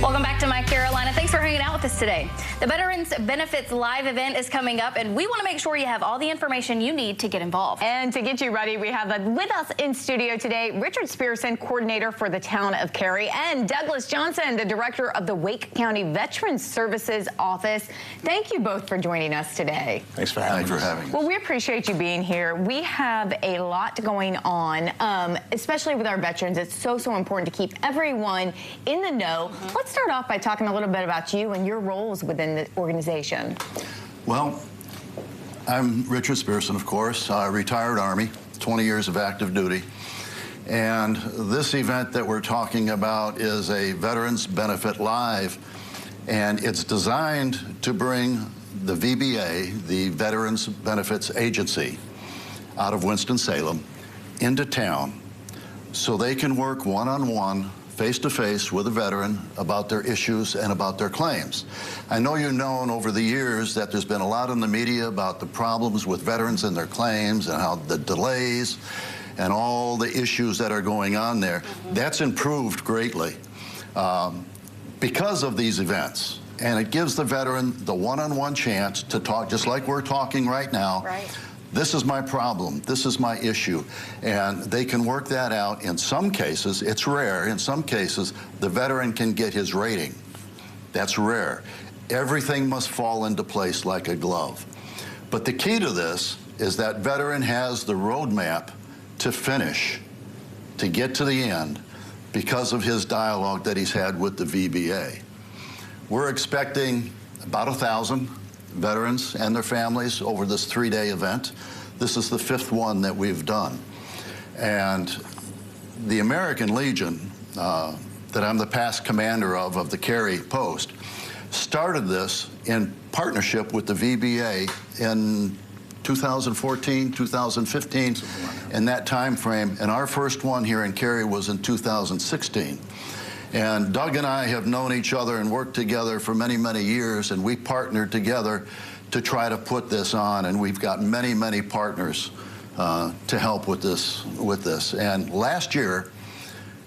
Welcome back to My Carolina. Thanks for hanging out with us today. The Veterans Benefits Live event is coming up, and we want to make sure you have all the information you need to get involved. And to get you ready, we have with us in studio today Richard Spearson, coordinator for the town of Cary, and Douglas Johnson, the director of the Wake County Veterans Services Office. Thank you both for joining us today. Thanks for having us. Well, we appreciate you being here. We have a lot going on, especially with our veterans. It's so important to keep everyone in the know. Let's start off by talking a little bit about you and your roles within the organization. Well, I'm Richard Spearson, of course, retired Army, 20 years of active duty. And this event that we're talking about is a Veterans Benefit Live, and it's designed to bring the VBA, the Veterans Benefits Agency, out of Winston-Salem into town so they can work one-on-one, face-to-face with a veteran about their issues and about their claims. I know you've known over the years that there's been a lot in the media about the problems with veterans and their claims and how the delays and all the issues that are going on there. That's improved greatly because of these events. And it gives the veteran the one-on-one chance to talk, just like we're talking right now. Right. This is my problem, this is my issue, and they can work that out. In some cases, it's rare, in some cases, the veteran can get his rating. That's rare. Everything must fall into place like a glove. But the key to this is that veteran has the roadmap to finish, to get to the end, because of his dialogue that he's had with the VBA. We're expecting about 1,000 veterans and their families over this 3-day event. This is the 5th one that we've done. And the American Legion, that I'm the past commander of the Cary post, started this in partnership with the VBA in 2014, 2015, in that time frame. And our first one here in Cary was in 2016. And Doug and I have known each other and worked together for many, many years, and we partnered together to try to put this on, and we've got many, many partners to help with this. And last year,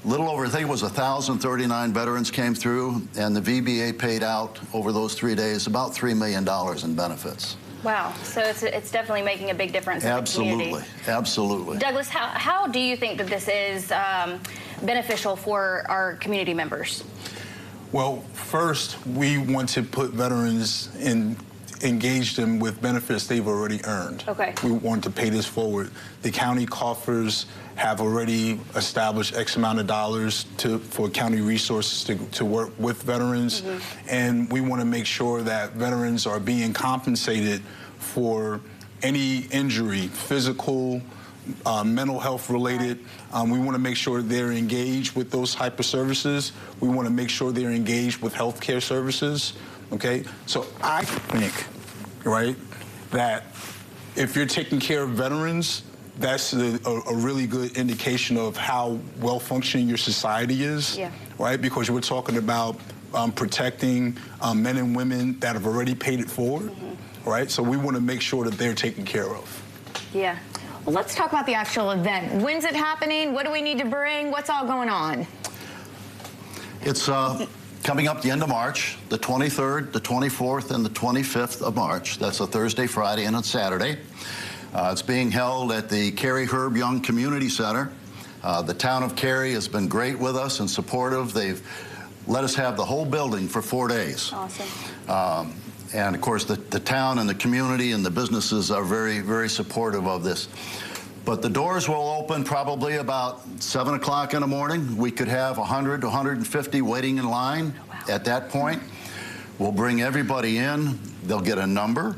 a little over, I think it was 1,039 veterans came through, and the VBA paid out over those 3 days about $3 million in benefits. Wow, so it's definitely making a big difference in the community. Absolutely. Douglas, how do you think that this is beneficial for our community members? Well, first, we want to put veterans engage them with benefits they've already earned. Okay. We want to pay this forward. The county coffers have already established X amount of dollars for county resources to work with veterans. And we want to make sure that veterans are being compensated for any injury, physical, mental health related. We want to make sure they're engaged with those type of services. We want to make sure they're engaged with healthcare services. Okay, so I think, right, that if you're taking care of veterans, that's a really good indication of how well-functioning your society is, right? Because we're talking about protecting men and women that have already paid it forward, right? So we want to make sure that they're taken care of. Yeah. Well, let's talk about the actual event. When's it happening? What do we need to bring? What's all going on? It's coming up the end of March, the 23rd, the 24th, and the 25th of March. That's a Thursday, Friday, and a Saturday. It's being held at the Cary Herb Young Community Center. The town of Cary has been great with us and supportive. They've let us have the whole building for 4 days. Awesome. And of course, the town and the community and the businesses are very, very supportive of this. But the doors will open probably about 7 o'clock in the morning. We could have 100 to 150 waiting in line at that point. We'll bring everybody in. They'll get a number,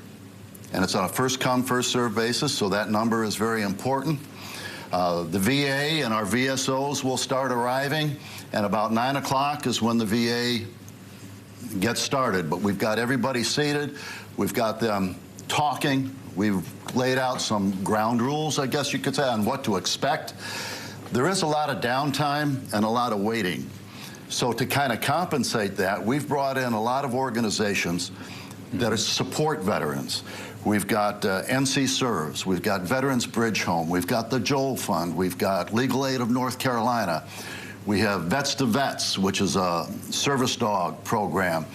and it's on a first-come, first-served basis, so that number is very important. The VA and our VSOs will start arriving, and about 9 o'clock is when the VA gets started. But we've got everybody seated. We've got them talking. We've laid out some ground rules, I guess you could say, on what to expect. There is a lot of downtime and a lot of waiting. So to kind of compensate that, we've brought in a lot of organizations that support veterans. We've got NC Serves, we've got Veterans Bridge Home, we've got the Joel Fund, we've got Legal Aid of North Carolina, We have Vets to Vets, which is a service dog program.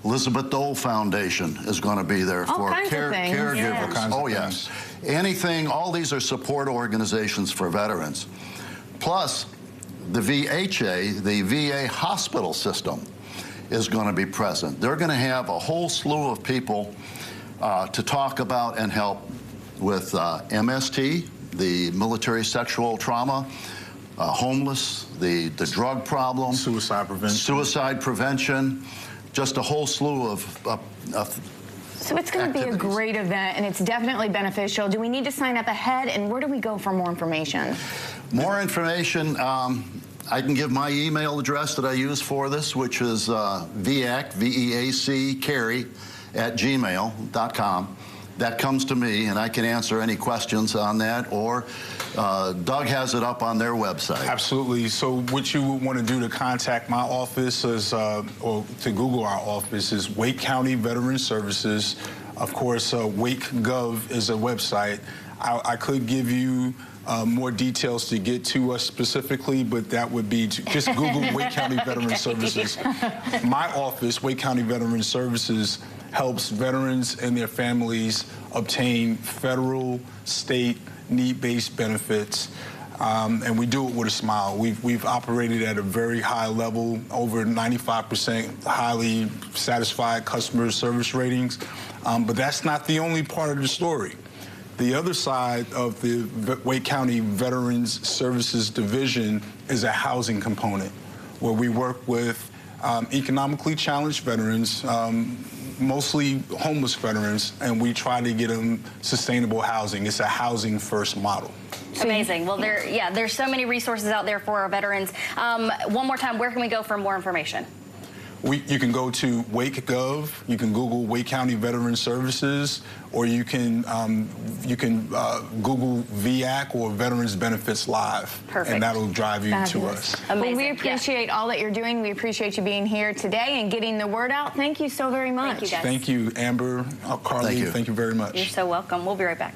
Elizabeth Dole Foundation is going to be there for caregivers. Yeah. Oh, yes. Anything, all these are support organizations for veterans. Plus, the VHA, the VA hospital system, is going to be present. They're going to have a whole slew of people to talk about and help with MST, the military sexual trauma, homeless, the drug problem, Suicide prevention, just a whole slew of So it's going to be a great event, and it's definitely beneficial. Do we need to sign up ahead, and where do we go for more information? More information, I can give my email address that I use for this, which is VEAC, V-E-A-C, Carey, @gmail.com. That comes to me, and I can answer any questions on that, or Doug has it up on their website. Absolutely. So what you would want to do to contact my office is, or to Google our office, is Wake County Veteran Services. Of course, WakeGov is a website. I could give you more details to get to us specifically, but that would be to just Google Wake County Veteran Services. My office, Wake County Veteran Services, helps veterans and their families obtain federal, state, need-based benefits, and we do it with a smile. We've operated at a very high level, over 95% highly satisfied customer service ratings, but that's not the only part of the story. The other side of the Wake County Veterans Services Division is a housing component, where we work with economically challenged veterans, mostly homeless veterans, and we try to get them sustainable housing. It's a housing first model. Amazing. Well, there's so many resources out there for our veterans. One more time, where can we go for more information? You can go to WakeGov. You can Google Wake County Veteran Services, or you can Google VEAC or Veterans Benefits Live. Perfect. And that'll drive you to us. Amazing. Well, we appreciate all that you're doing. We appreciate you being here today and getting the word out. Thank you so very much. Thank you, guys. Thank you, Amber, Carly. Thank you. Thank you very much. You're so welcome. We'll be right back.